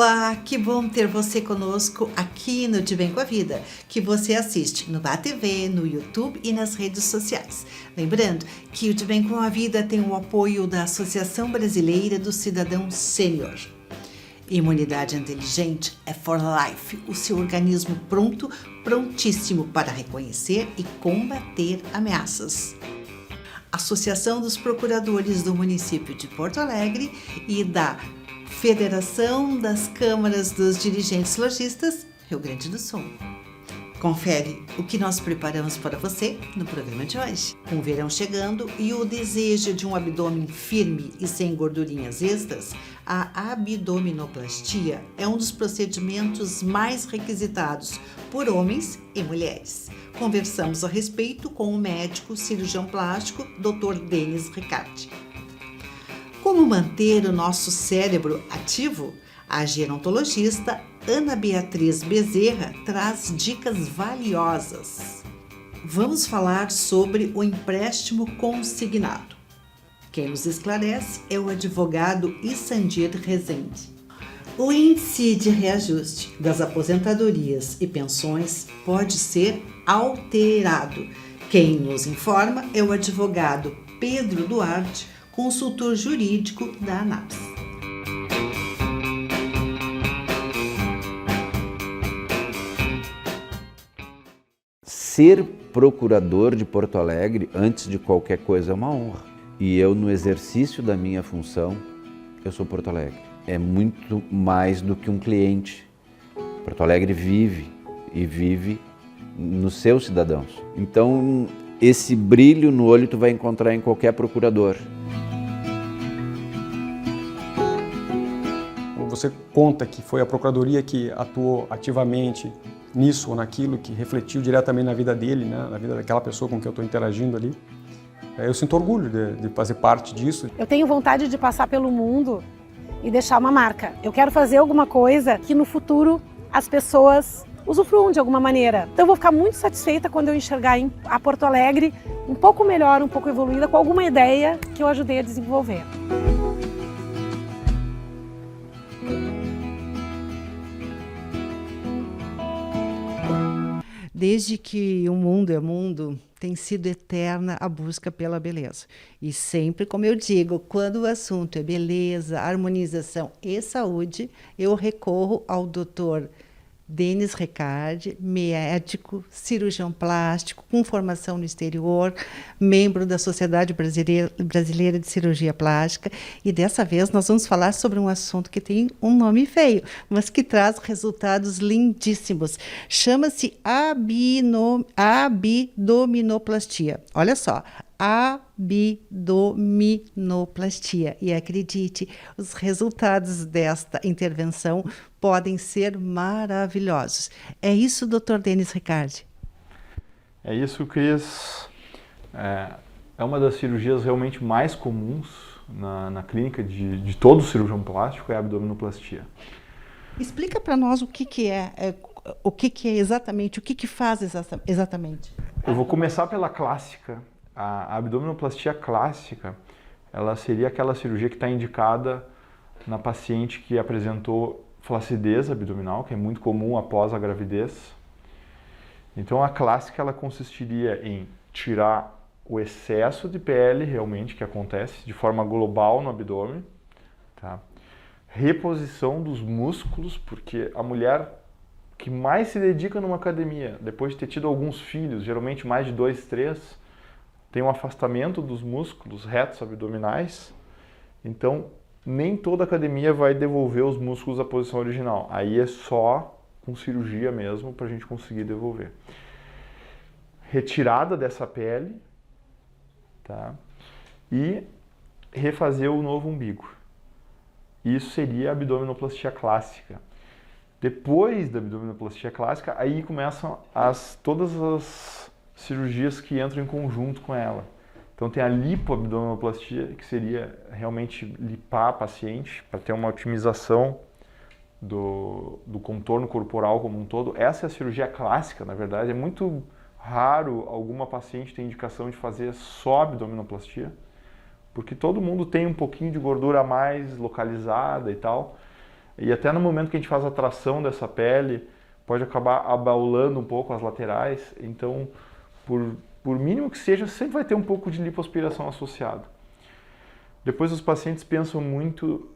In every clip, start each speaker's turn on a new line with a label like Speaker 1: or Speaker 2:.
Speaker 1: Olá, que bom ter você conosco aqui no De Bem com a Vida, que você assiste no BATV, no YouTube e nas redes sociais. Lembrando que o De Bem com a Vida tem o apoio da Associação Brasileira do Cidadão Sênior. Imunidade inteligente é for life, o seu organismo prontíssimo para reconhecer e combater ameaças. Associação dos Procuradores do Município de Porto Alegre e da Federação das Câmaras dos Dirigentes Lojistas, Rio Grande do Sul. Confere o que nós preparamos para você no programa de hoje. Com o verão chegando e o desejo de um abdômen firme e sem gordurinhas extras, a abdominoplastia é um dos procedimentos mais requisitados por homens e mulheres. Conversamos a respeito com o médico cirurgião plástico Dr. Denis Ricardi. Como manter o nosso cérebro ativo? A gerontologista Ana Beatriz Bezerra traz dicas valiosas. Vamos falar sobre o empréstimo consignado. Quem nos esclarece é o advogado Issandir Rezende. O índice de reajuste das aposentadorias e pensões pode ser alterado. Quem nos informa é o advogado Pedro Duarte, consultor jurídico da ANAPS.
Speaker 2: Ser procurador de Porto Alegre, antes de qualquer coisa, é uma honra. E eu, no exercício da minha função, eu sou Porto Alegre. É muito mais do que um cliente. Porto Alegre vive e vive nos seus cidadãos. Então, esse brilho no olho tu vai encontrar em qualquer procurador.
Speaker 3: Você conta que foi a Procuradoria que atuou ativamente nisso ou naquilo, que refletiu diretamente na vida dele, né? Na vida daquela pessoa com quem eu estou interagindo ali. Eu sinto orgulho de fazer parte disso.
Speaker 4: Eu tenho vontade de passar pelo mundo e deixar uma marca. Eu quero fazer alguma coisa que no futuro as pessoas usufruam de alguma maneira. Então eu vou ficar muito satisfeita quando eu enxergar a Porto Alegre um pouco melhor, um pouco evoluída, com alguma ideia que eu ajudei a desenvolver.
Speaker 1: Desde que o mundo é mundo, tem sido eterna a busca pela beleza. E sempre, como eu digo, quando o assunto é beleza, harmonização e saúde, eu recorro ao Dr. Denis Ricardi, médico, cirurgião plástico, com formação no exterior, membro da Sociedade Brasileira de Cirurgia Plástica. E dessa vez nós vamos falar sobre um assunto que tem um nome feio, mas que traz resultados lindíssimos. Chama-se abdominoplastia. Olha só, abdominoplastia. E acredite, os resultados desta intervenção podem ser maravilhosos. É isso, Dr. Denis Ricardi?
Speaker 5: É isso, Cris. É uma das cirurgias realmente mais comuns na clínica de todo cirurgião plástico, é a abdominoplastia.
Speaker 1: Explica para nós o que é exatamente, o que faz exatamente.
Speaker 5: Eu vou começar pela clássica. A abdominoplastia clássica, ela seria aquela cirurgia que está indicada na paciente que apresentou flacidez abdominal, que é muito comum após a gravidez. Então a clássica ela consistiria em tirar o excesso de pele realmente que acontece de forma global no abdômen, tá? Reposição dos músculos, porque a mulher que mais se dedica numa academia, depois de ter tido alguns filhos, geralmente mais de 2, 3, tem um afastamento dos músculos retos abdominais, então nem toda academia vai devolver os músculos à posição original. Aí é só com cirurgia mesmo para a gente conseguir devolver. Retirada dessa pele, tá? E refazer o novo umbigo. Isso seria a abdominoplastia clássica. Depois da abdominoplastia clássica, aí começam todas as cirurgias que entram em conjunto com ela. Então tem a lipoabdominoplastia, que seria realmente lipar a paciente para ter uma otimização do contorno corporal como um todo. Essa é a cirurgia clássica, na verdade. É muito raro alguma paciente ter indicação de fazer só abdominoplastia, porque todo mundo tem um pouquinho de gordura a mais localizada e tal. E até no momento que a gente faz a tração dessa pele, pode acabar abaulando um pouco as laterais. Então, por mínimo que seja, sempre vai ter um pouco de lipoaspiração associado. Depois os pacientes pensam muito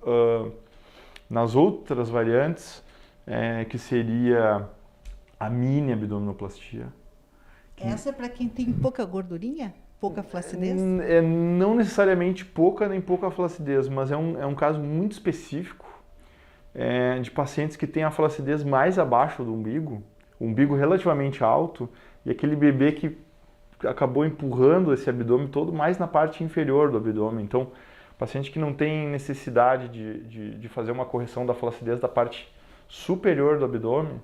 Speaker 5: nas outras variantes, que seria a mini abdominoplastia.
Speaker 1: Essa é para quem tem pouca gordurinha? Pouca flacidez?
Speaker 5: Não necessariamente pouca nem pouca flacidez, mas é um caso muito específico de pacientes que têm a flacidez mais abaixo do umbigo, o umbigo relativamente alto, e aquele bebê que acabou empurrando esse abdômen todo mais na parte inferior do abdômen. Então, paciente que não tem necessidade de fazer uma correção da flacidez da parte superior do abdômen,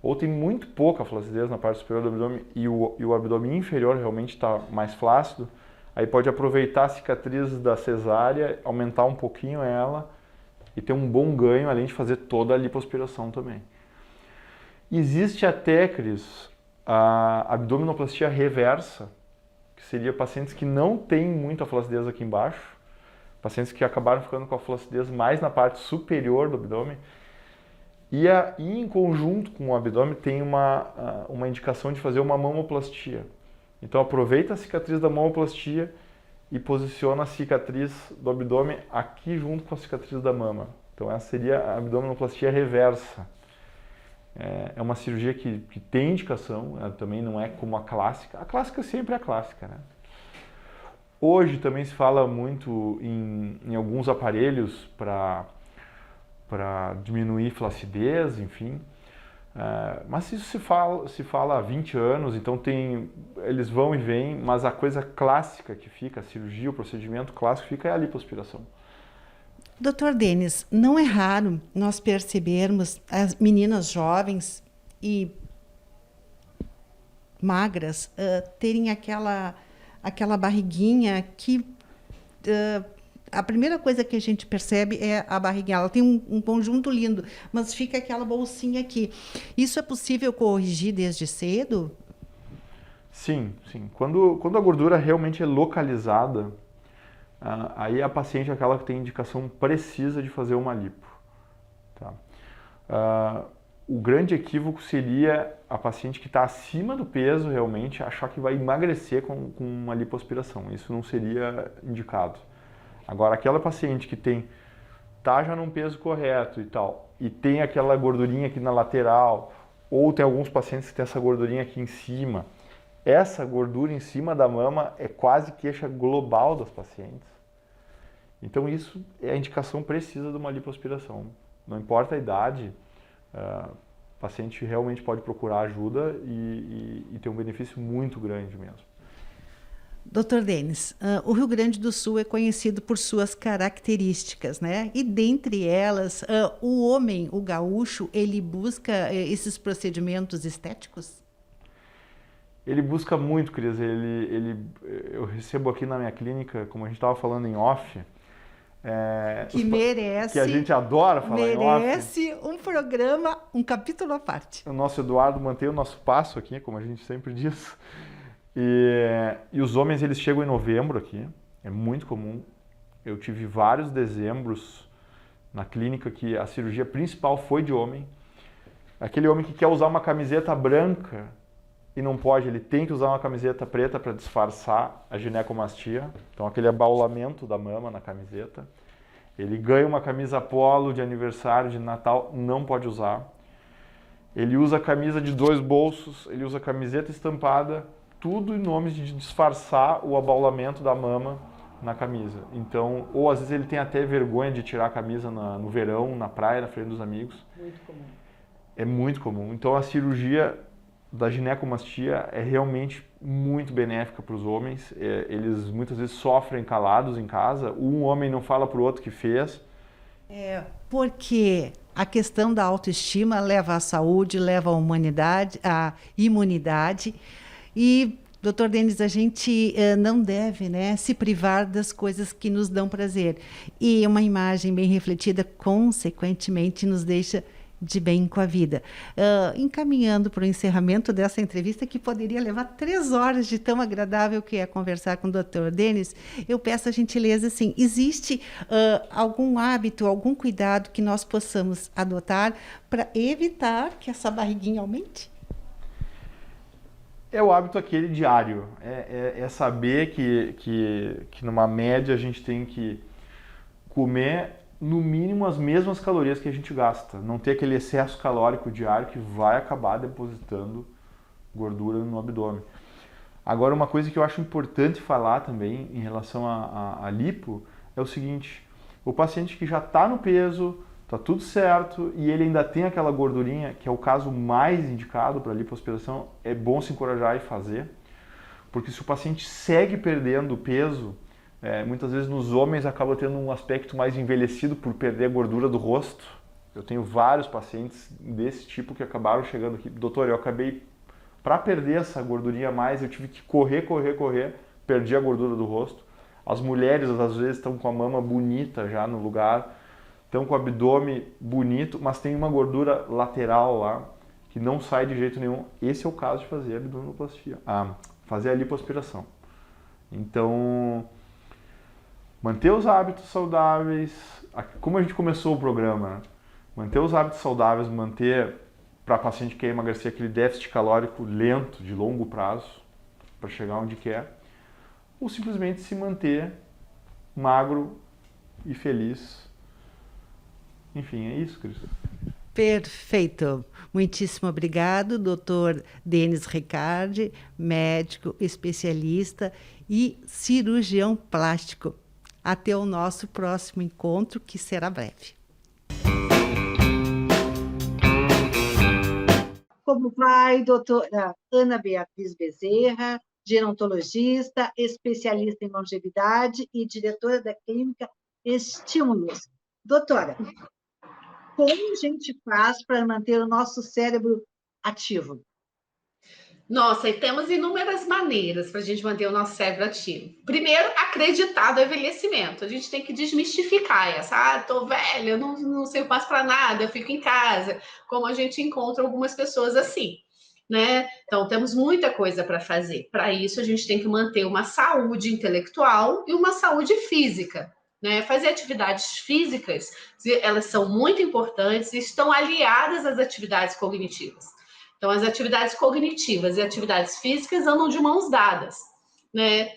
Speaker 5: ou tem muito pouca flacidez na parte superior do abdômen e o abdômen inferior realmente está mais flácido, aí pode aproveitar a cicatriz da cesárea, aumentar um pouquinho ela e ter um bom ganho, além de fazer toda a lipoaspiração também. Existe até, Cris, a abdominoplastia reversa, que seria pacientes que não têm muita flacidez aqui embaixo, pacientes que acabaram ficando com a flacidez mais na parte superior do abdômen, e em conjunto com o abdômen tem uma indicação de fazer uma mamoplastia. Então aproveita a cicatriz da mamoplastia e posiciona a cicatriz do abdômen aqui junto com a cicatriz da mama. Então essa seria a abdominoplastia reversa. É uma cirurgia que tem indicação, também não é como a clássica. A clássica sempre é a clássica, né? Hoje também se fala muito em alguns aparelhos para diminuir flacidez, enfim. Mas isso se fala há 20 anos, então eles vão e vêm, mas a coisa clássica que fica, a cirurgia, o procedimento clássico fica é a lipoaspiração.
Speaker 1: Dr. Denis, não é raro nós percebermos as meninas jovens e magras terem aquela barriguinha que a primeira coisa que a gente percebe é a barriguinha. Ela tem um conjunto lindo, mas fica aquela bolsinha aqui. Isso é possível corrigir desde cedo?
Speaker 5: Sim, sim. Quando a gordura realmente é localizada, aí a paciente é aquela que tem indicação precisa de fazer uma lipo. Tá? O grande equívoco seria a paciente que está acima do peso realmente achar que vai emagrecer com uma lipoaspiração. Isso não seria indicado. Agora, aquela paciente que tá já num peso correto e tal, e tem aquela gordurinha aqui na lateral, ou tem alguns pacientes que tem essa gordurinha aqui em cima, essa gordura em cima da mama é quase queixa global das pacientes. Então isso é a indicação precisa de uma lipoaspiração. Não importa a idade, o paciente realmente pode procurar ajuda e ter um benefício muito grande mesmo.
Speaker 1: Dr. Denis, o Rio Grande do Sul é conhecido por suas características, né? E dentre elas, o homem, o gaúcho, ele busca esses procedimentos estéticos?
Speaker 5: Ele busca muito, Cris. Eu recebo aqui na minha clínica, como a gente estava falando em off,
Speaker 1: que merece,
Speaker 5: que a gente adora falar em off.
Speaker 1: Merece um programa, um capítulo à parte.
Speaker 5: O nosso Eduardo mantém o nosso passo aqui, como a gente sempre diz. E os homens, eles chegam em novembro aqui, é muito comum. Eu tive vários dezembros na clínica que a cirurgia principal foi de homem. Aquele homem que quer usar uma camiseta branca e não pode, ele tem que usar uma camiseta preta para disfarçar a ginecomastia. Então aquele abaulamento da mama na camiseta. Ele ganha uma camisa polo de aniversário, de Natal, não pode usar. Ele usa camisa de 2 bolsos, ele usa camiseta estampada, tudo em nome de disfarçar o abaulamento da mama na camisa. Então, ou às vezes ele tem até vergonha de tirar a camisa no verão, na praia, na frente dos amigos.
Speaker 1: Muito comum.
Speaker 5: É muito comum. Então a cirurgia da ginecomastia é realmente muito benéfica para os homens. Eles muitas vezes sofrem calados em casa. Um homem não fala para o outro que fez.
Speaker 1: Porque a questão da autoestima leva à saúde, leva à imunidade. E, Dr. Denis, a gente não deve, né, se privar das coisas que nos dão prazer. E uma imagem bem refletida, consequentemente, nos deixa de Bem com a Vida. Encaminhando para o encerramento dessa entrevista, que poderia levar 3 horas de tão agradável que é conversar com o Dr. Denis, eu peço a gentileza, assim, existe algum hábito, algum cuidado que nós possamos adotar para evitar que essa barriguinha aumente?
Speaker 5: É o hábito aquele diário, é saber que numa média a gente tem que comer no mínimo as mesmas calorias que a gente gasta, não ter aquele excesso calórico diário que vai acabar depositando gordura no abdômen. Agora, uma coisa que eu acho importante falar também em relação a lipo é o seguinte: o paciente que já está no peso, está tudo certo e ele ainda tem aquela gordurinha, que é o caso mais indicado para lipoaspiração, é bom se encorajar e fazer, porque se o paciente segue perdendo peso, muitas vezes nos homens acaba tendo um aspecto mais envelhecido por perder a gordura do rosto. Eu tenho vários pacientes desse tipo que acabaram chegando aqui: doutor, eu acabei, para perder essa gordurinha a mais, eu tive que correr, perdi a gordura do rosto. As mulheres às vezes estão com a mama bonita já no lugar, estão com o abdômen bonito, mas tem uma gordura lateral lá que não sai de jeito nenhum. Esse é o caso de fazer abdominoplastia, fazer a lipoaspiração. Então, manter os hábitos saudáveis, como a gente começou o programa, né? Manter os hábitos saudáveis, manter, para paciente que quer emagrecer, aquele déficit calórico lento, de longo prazo, para chegar onde quer, ou simplesmente se manter magro e feliz. Enfim, é isso, Cris.
Speaker 1: Perfeito. Muitíssimo obrigado, Dr. Denis Ricardi, médico, especialista e cirurgião plástico. Até o nosso próximo encontro, que será breve.
Speaker 6: Como vai, doutora Ana Beatriz Bezerra, gerontologista, especialista em longevidade e diretora da clínica Estímulos. Doutora, como a gente faz para manter o nosso cérebro ativo?
Speaker 7: Nossa, e temos inúmeras maneiras para a gente manter o nosso cérebro ativo. Primeiro, acreditar no envelhecimento. A gente tem que desmistificar essa, tô velha, eu não sirvo mais para nada, eu fico em casa. Como a gente encontra algumas pessoas assim, né? Então, temos muita coisa para fazer. Para isso, a gente tem que manter uma saúde intelectual e uma saúde física. Né? Fazer atividades físicas, elas são muito importantes e estão aliadas às atividades cognitivas. Então, as atividades cognitivas e atividades físicas andam de mãos dadas, né?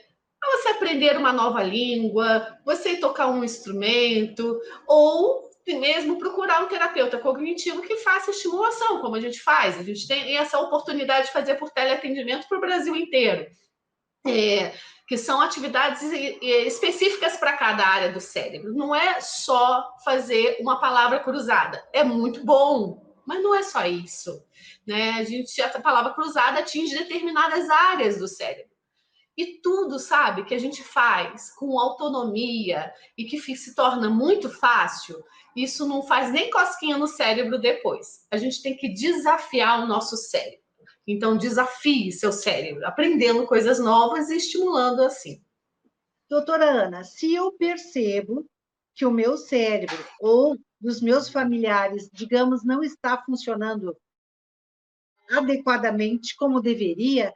Speaker 7: Você aprender uma nova língua, você tocar um instrumento, ou mesmo procurar um terapeuta cognitivo que faça estimulação, como a gente faz. A gente tem essa oportunidade de fazer por teleatendimento para o Brasil inteiro. Que são atividades específicas para cada área do cérebro. Não é só fazer uma palavra cruzada. É muito bom, mas não é só isso. Né? A palavra cruzada atinge determinadas áreas do cérebro. E tudo, sabe, que a gente faz com autonomia e que se torna muito fácil, isso não faz nem cosquinha no cérebro depois. A gente tem que desafiar o nosso cérebro. Então, desafie seu cérebro, aprendendo coisas novas e estimulando assim.
Speaker 6: Doutora Ana, se eu percebo que o meu cérebro ou dos meus familiares, digamos, não está funcionando adequadamente como deveria,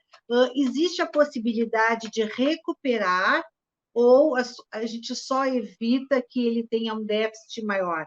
Speaker 6: existe a possibilidade de recuperar ou a gente só evita que ele tenha um déficit maior?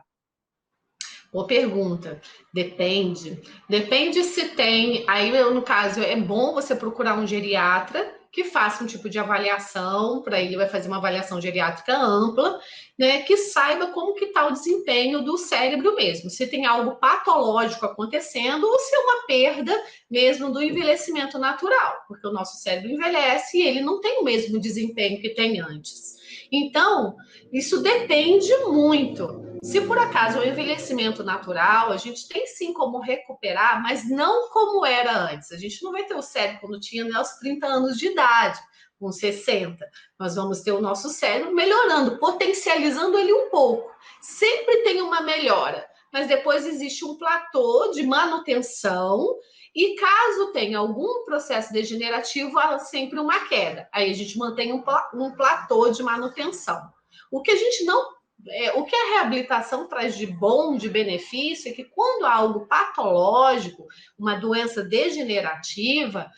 Speaker 7: Boa pergunta. Depende. Depende se tem. Aí, no caso, é bom você procurar um geriatra que faça um tipo de avaliação, para ele vai fazer uma avaliação geriátrica ampla, né, que saiba como que está o desempenho do cérebro mesmo, se tem algo patológico acontecendo ou se é uma perda mesmo do envelhecimento natural, porque o nosso cérebro envelhece e ele não tem o mesmo desempenho que tem antes. Então, isso depende muito. Se por acaso é um envelhecimento natural, a gente tem sim como recuperar, mas não como era antes. A gente não vai ter o cérebro quando tinha, né, aos 30 anos de idade, com 60. Nós vamos ter o nosso cérebro melhorando, potencializando ele um pouco. Sempre tem uma melhora, mas depois existe um platô de manutenção e caso tenha algum processo degenerativo, há sempre uma queda. Aí a gente mantém um platô de manutenção. O que a gente não o que a reabilitação traz de bom, de benefício, é que quando há algo patológico, uma doença degenerativa,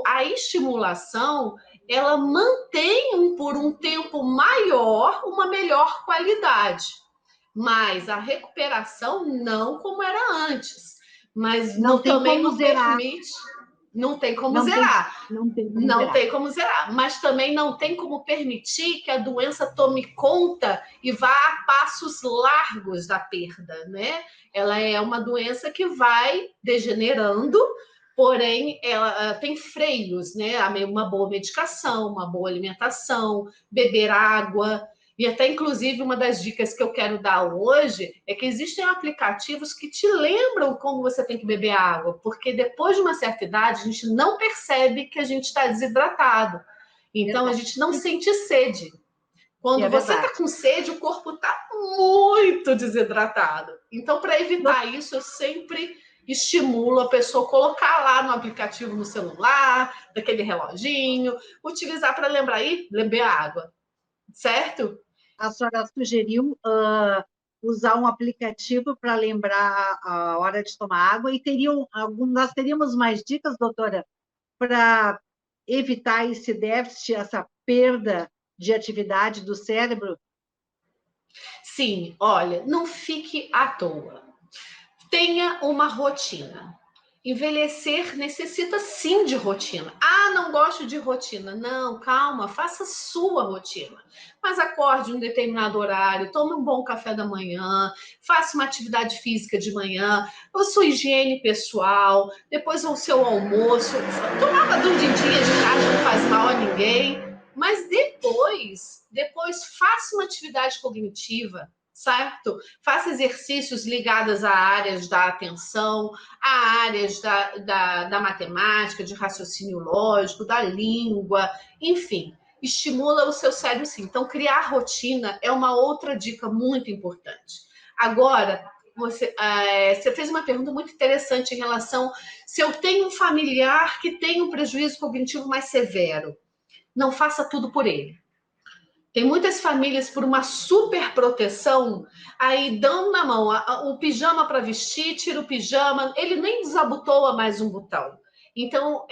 Speaker 7: a estimulação, ela mantém por um tempo maior uma melhor qualidade. Mas a recuperação não como era antes. Mas também não permite... Não tem como zerar. Não tem como zerar. Mas também não tem como permitir que a doença tome conta e vá a passos largos da perda, né? Ela é uma doença que vai degenerando, porém ela tem freios, né? Uma boa medicação, uma boa alimentação, beber água. E até, inclusive, uma das dicas que eu quero dar hoje é que existem aplicativos que te lembram como você tem que beber água, porque depois de uma certa idade, a gente não percebe que a gente está desidratado. Então, a gente não sente sede. Quando você está com sede, o corpo está muito desidratado. Então, para evitar isso, eu sempre estimulo a pessoa a colocar lá no aplicativo no celular, daquele reloginho, utilizar para lembrar aí, beber água. Certo?
Speaker 6: A senhora sugeriu usar um aplicativo para lembrar a hora de tomar água, e nós teríamos mais dicas, doutora, para evitar esse déficit, essa perda de atividade do cérebro?
Speaker 7: Sim, olha, não fique à toa. Tenha uma rotina. Envelhecer necessita sim de rotina. Ah, não gosto de rotina. Não, calma, faça sua rotina. Mas acorde em um determinado horário, tome um bom café da manhã, faça uma atividade física de manhã, a sua higiene pessoal, depois o seu almoço. Tomar uma dormidinha de tarde não faz mal a ninguém, mas depois faça uma atividade cognitiva, certo? Faça exercícios ligados a áreas da atenção, a áreas da matemática, de raciocínio lógico, da língua, enfim, estimula o seu cérebro, sim. Então, criar rotina é uma outra dica muito importante. Agora, você fez uma pergunta muito interessante em relação se eu tenho um familiar que tem um prejuízo cognitivo mais severo. Não faça tudo por ele. Tem muitas famílias, por uma super proteção, aí dão na mão o pijama para vestir, tira o pijama, ele nem desabotoa mais um botão. Então,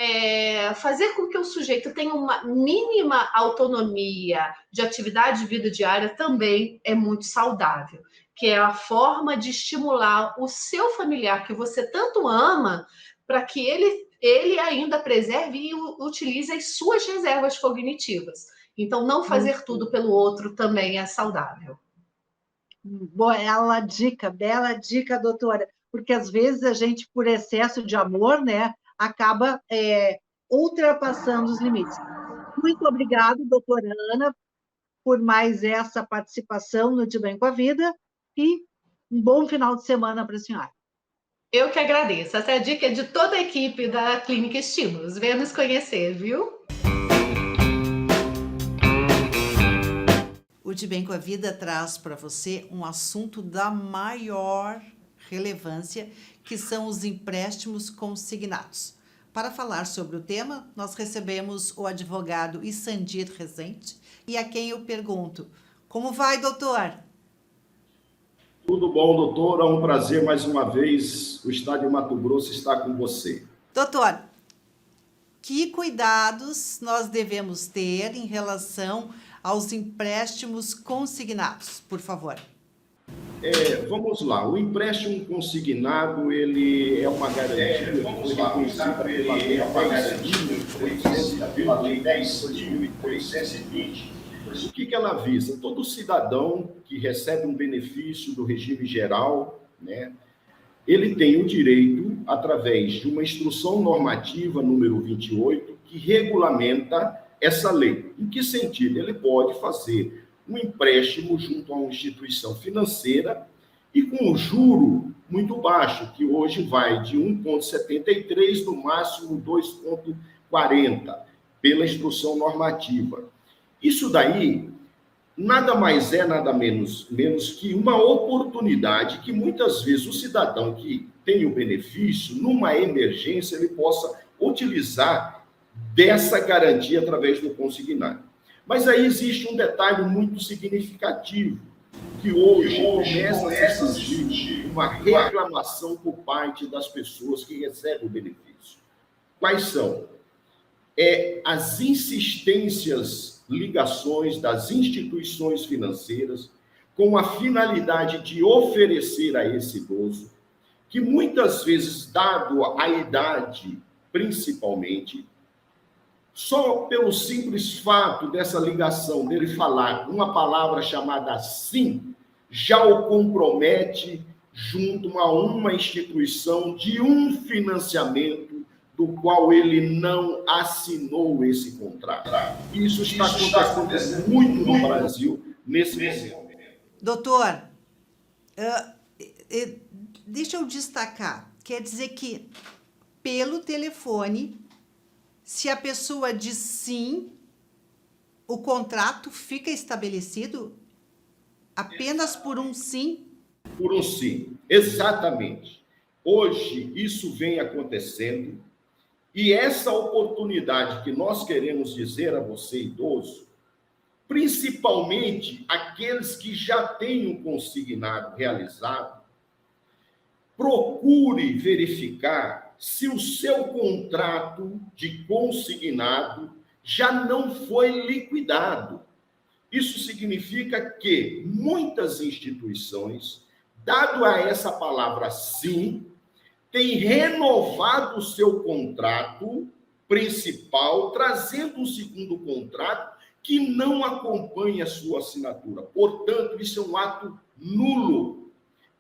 Speaker 7: fazer com que o sujeito tenha uma mínima autonomia de atividade de vida diária também é muito saudável, que é a forma de estimular o seu familiar que você tanto ama, para que ele ainda preserve e utilize as suas reservas cognitivas. Então, não fazer tudo pelo outro também é saudável.
Speaker 6: Bela dica, doutora, porque às vezes a gente, por excesso de amor, né, acaba ultrapassando os limites. Muito obrigada, doutora Ana, por mais essa participação no De Bem com a Vida, e um bom final de semana para a senhora.
Speaker 7: Eu que agradeço. Essa dica é de toda a equipe da Clínica Estímulos. Venha nos conhecer, viu?
Speaker 1: O De Bem com a Vida traz para você um assunto da maior relevância, que são os empréstimos consignados. Para falar sobre o tema, nós recebemos o advogado Issandir Rezende, e a quem eu pergunto: como vai, doutor?
Speaker 8: Tudo bom, doutora? É um prazer mais uma vez o Estado de Mato Grosso estar com você.
Speaker 1: Doutor, que cuidados nós devemos ter em relação aos empréstimos consignados, por favor?
Speaker 8: Vamos lá. O empréstimo consignado, ele é uma garantia que foi reconhecida pela Lei 10.820. O que ela visa? Todo cidadão que recebe um benefício do regime geral, né, ele tem o direito, através de uma instrução normativa número 28, que regulamenta essa lei. Em que sentido? Ele pode fazer um empréstimo junto a uma instituição financeira e com um juro muito baixo, que hoje vai de 1,73 no máximo 2,40 pela instrução normativa. Isso daí nada mais é, nada menos que uma oportunidade que muitas vezes o cidadão que tem o benefício, numa emergência, ele possa utilizar dessa garantia através do consignado. Mas aí existe um detalhe muito significativo, que hoje começa a se surgir uma reclamação por parte das pessoas que recebem o benefício. Quais são? As insistências, ligações das instituições financeiras com a finalidade de oferecer a esse idoso, que muitas vezes, dado a idade, principalmente, só pelo simples fato dessa ligação, dele falar uma palavra chamada sim, já o compromete junto a uma instituição de um financiamento do qual ele não assinou esse contrato. Isso está acontecendo muito no Brasil nesse momento.
Speaker 1: Doutor, deixa eu destacar. Quer dizer que, pelo telefone, se a pessoa diz sim, o contrato fica estabelecido apenas por um sim?
Speaker 8: Por um sim, exatamente. Hoje, isso vem acontecendo, e essa oportunidade que nós queremos dizer a você, idoso, principalmente aqueles que já têm um consignado realizado, procure verificar se o seu contrato de consignado já não foi liquidado. Isso significa que muitas instituições, dado a essa palavra sim, têm renovado o seu contrato principal, trazendo um segundo contrato que não acompanha a sua assinatura. Portanto, isso é um ato nulo.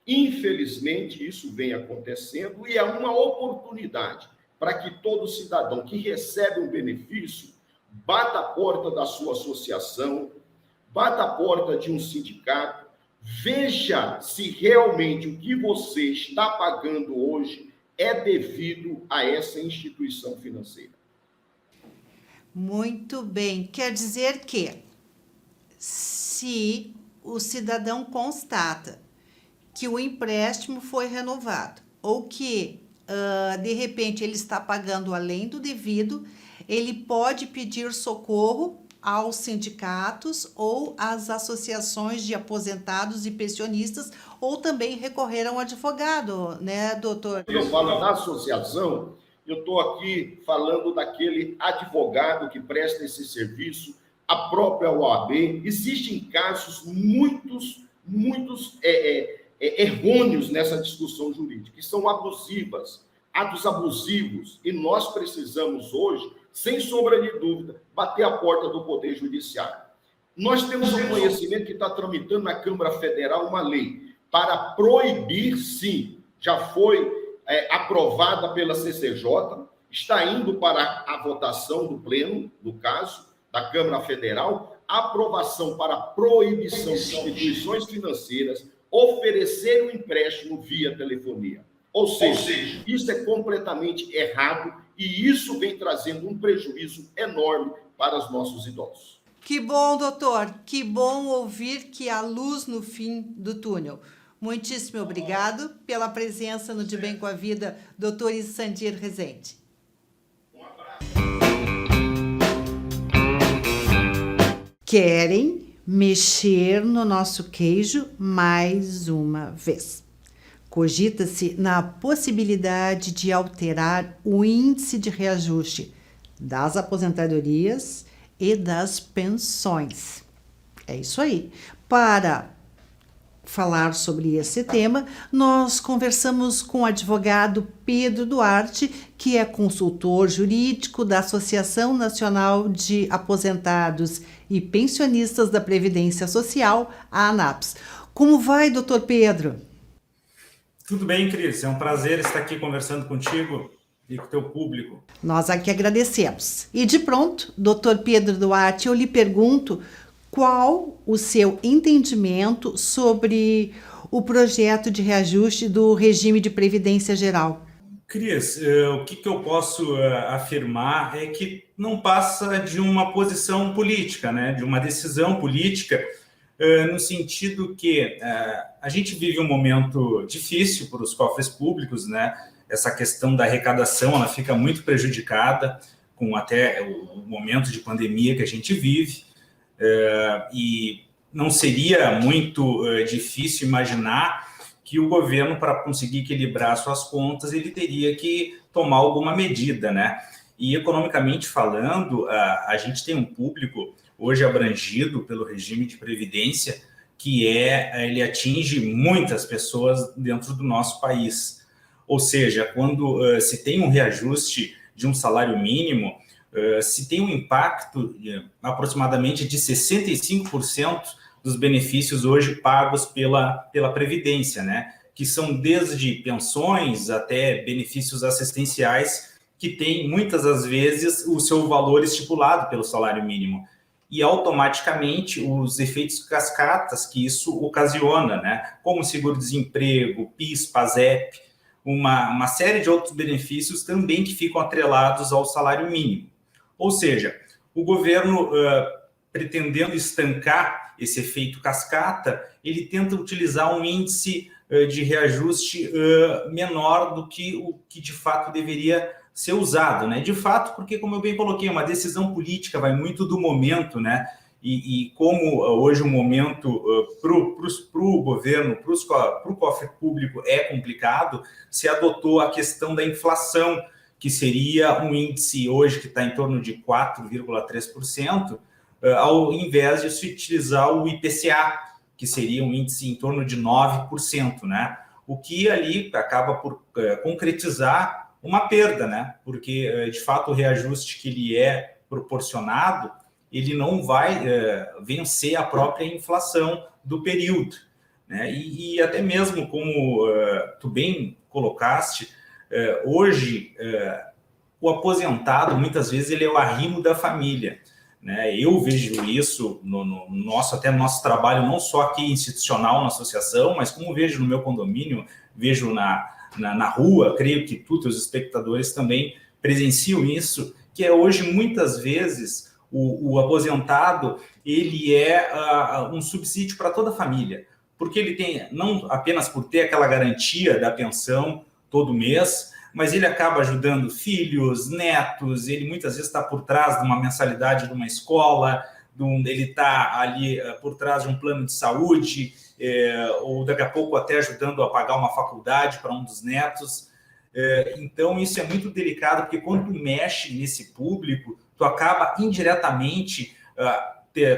Speaker 8: Infelizmente, isso vem acontecendo e é uma oportunidade para que todo cidadão que recebe um benefício bata a porta da sua associação, bata a porta de um sindicato, veja se realmente o que você está pagando hoje é devido a essa instituição financeira.
Speaker 1: Muito bem. Quer dizer que, se o cidadão constata que o empréstimo foi renovado ou que, de repente, ele está pagando além do devido, ele pode pedir socorro aos sindicatos ou às associações de aposentados e pensionistas, ou também recorrer a um advogado, né, doutor?
Speaker 8: Eu falo da associação, eu estou aqui falando daquele advogado que presta esse serviço, a própria OAB. Existem casos muitos errôneos nessa discussão jurídica, que são abusivas, atos abusivos, e nós precisamos hoje, sem sombra de dúvida, bater a porta do Poder Judiciário. Nós temos um conhecimento que está tramitando na Câmara Federal uma lei para proibir, sim, já foi aprovada pela CCJ, está indo para a votação do Pleno, no caso, da Câmara Federal, aprovação para proibição de instituições financeiras oferecer um empréstimo via telefonia. Ou seja, isso é completamente errado e isso vem trazendo um prejuízo enorme para os nossos idosos.
Speaker 1: Que bom, doutor. Que bom ouvir que há luz no fim do túnel. Muitíssimo obrigado pela presença no De Bem com a Vida, doutor Issandir Rezende. Querem mexer no nosso queijo mais uma vez? Cogita-se na possibilidade de alterar o índice de reajuste das aposentadorias e das pensões. É isso aí. Para falar sobre esse tema, nós conversamos com o advogado Pedro Duarte, que é consultor jurídico da Associação Nacional de Aposentados e Pensionistas da Previdência Social, a ANAPS. Como vai, doutor Pedro?
Speaker 9: Tudo bem, Cris. É um prazer estar aqui conversando contigo e com o teu público.
Speaker 1: Nós aqui agradecemos. E de pronto, doutor Pedro Duarte, eu lhe pergunto qual o seu entendimento sobre o projeto de reajuste do regime de previdência geral.
Speaker 9: Cris, o que eu posso afirmar é que não passa de uma posição política, né? De uma decisão política, no sentido que a gente vive um momento difícil para os cofres públicos, né? Essa questão da arrecadação, ela fica muito prejudicada com até o momento de pandemia que a gente vive. e não seria muito difícil imaginar que o governo, para conseguir equilibrar suas contas, ele teria que tomar alguma medida, né? E economicamente falando, a gente tem um público hoje abrangido pelo regime de previdência que ele atinge muitas pessoas dentro do nosso país. Ou seja, quando se tem um reajuste de um salário mínimo, se tem um impacto aproximadamente de 65% dos benefícios hoje pagos pela Previdência, né? Que são desde pensões até benefícios assistenciais que têm, muitas das vezes, o seu valor estipulado pelo salário mínimo. E, automaticamente, os efeitos cascatas que isso ocasiona, né? Como seguro-desemprego, PIS, PASEP, uma série de outros benefícios também que ficam atrelados ao salário mínimo. Ou seja, o governo, pretendendo estancar esse efeito cascata, ele tenta utilizar um índice de reajuste menor do que o que de fato deveria ser usado, né? De fato, porque, como eu bem coloquei, uma decisão política vai muito do momento, né? E como hoje o momento para o governo, para o cofre público é complicado, se adotou a questão da inflação, que seria um índice hoje que está em torno de 4,3%, ao invés de se utilizar o IPCA, que seria um índice em torno de 9%, né? O que ali acaba por concretizar uma perda, né? Porque, de fato, o reajuste que ele é proporcionado, ele não vai vencer a própria inflação do período, né? E até mesmo, como tu bem colocaste, hoje o aposentado, muitas vezes, ele é o arrimo da família, né? Eu vejo isso até no nosso trabalho, não só aqui institucional na associação, mas como vejo no meu condomínio, vejo na rua, creio que tu, teus espectadores também presenciam isso, que é hoje, muitas vezes, o aposentado, ele é um subsídio para toda a família, porque ele tem, não apenas por ter aquela garantia da pensão todo mês, mas ele acaba ajudando filhos, netos, ele muitas vezes está por trás de uma mensalidade de uma escola, ele está ali por trás de um plano de saúde, ou daqui a pouco até ajudando a pagar uma faculdade para um dos netos. Então, isso é muito delicado, porque quando tu mexe nesse público, tu acaba indiretamente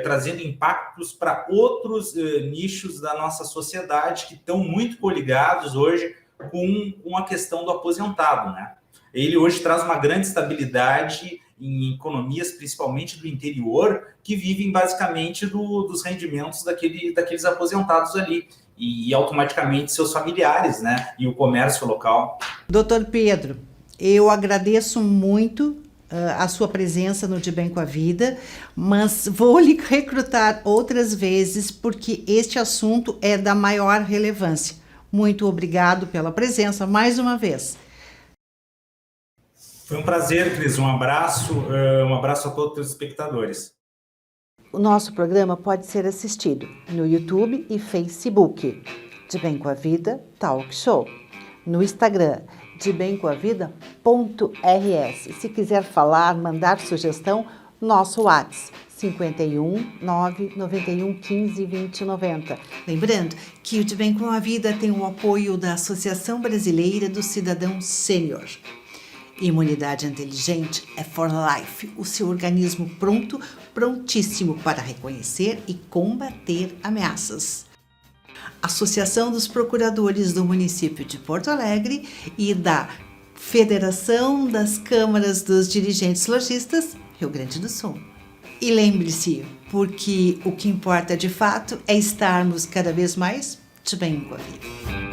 Speaker 9: trazendo impactos para outros nichos da nossa sociedade que estão muito coligados hoje com a questão do aposentado, né? Ele hoje traz uma grande estabilidade em economias, principalmente do interior, que vivem basicamente dos rendimentos daqueles aposentados ali e automaticamente seus familiares, né? E o comércio local.
Speaker 1: Doutor Pedro, eu agradeço muito a sua presença no De Bem com a Vida, mas vou lhe recrutar outras vezes porque este assunto é da maior relevância. Muito obrigado pela presença mais uma vez.
Speaker 9: Foi um prazer, Cris. Um abraço a todos os espectadores.
Speaker 1: O nosso programa pode ser assistido no YouTube e Facebook, De Bem com a Vida Talk Show. No Instagram, debemcoavida.rs. Se quiser falar, mandar sugestão, nosso WhatsApp, 51 991 15 20 90. Lembrando que o De Bem com a Vida tem o apoio da Associação Brasileira do Cidadão Sênior. Imunidade inteligente é for life, o seu organismo prontíssimo para reconhecer e combater ameaças. Associação dos Procuradores do Município de Porto Alegre e da Federação das Câmaras dos Dirigentes Lojistas, Rio Grande do Sul. E lembre-se, porque o que importa de fato é estarmos cada vez mais de bem com a vida.